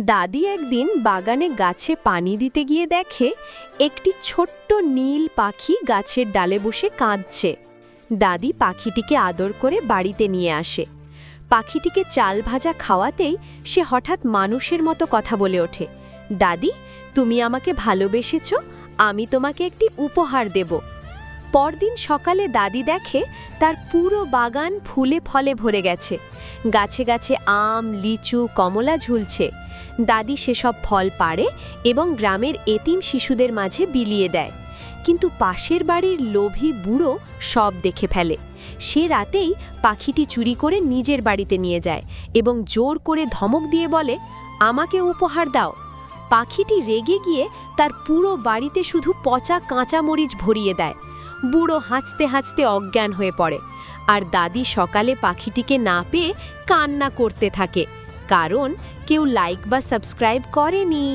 দাদি একদিন বাগানে গাছে পানি দিতে গিয়ে দেখে একটি ছোট্ট নীল পাখি গাছের ডালে বসে কাঁদছে। দাদি পাখিটিকে আদর করে বাড়িতে নিয়ে আসে। পাখিটিকে চাল ভাজা খাওয়াতেই সে হঠাৎ মানুষের মতো কথা বলে ওঠে, দাদি, তুমি আমাকে ভালোবেসেছ, আমি তোমাকে একটি উপহার দেব। পরদিন সকালে দাদি দেখে তার পুরো বাগান ফুলে ফলে ভরে গেছে। গাছে গাছে আম, লিচু, কমলা ঝুলছে। দাদি সেসব ফল পাড়ে এবং গ্রামের এতিম শিশুদের মাঝে বিলিয়ে দেয়। কিন্তু পাশের বাড়ির লোভী বুড়ো সব দেখে ফেলে। সে রাতেই পাখিটি চুরি করে নিজের বাড়িতে নিয়ে যায় এবং জোর করে ধমক দিয়ে বলে, আমাকে উপহার দাও। পাখিটি রেগে গিয়ে তার পুরো বাড়িতে শুধু পচা কাঁচা মরিচ ভরিয়ে দেয়। বুড়ো হাসতে হাসতে অজ্ঞান হয়ে পড়ে, আর দাদি সকালে পাখিটিকে না পেয়ে কান্না করতে থাকে, কারণ কেউ লাইক বা সাবস্ক্রাইব করেনি।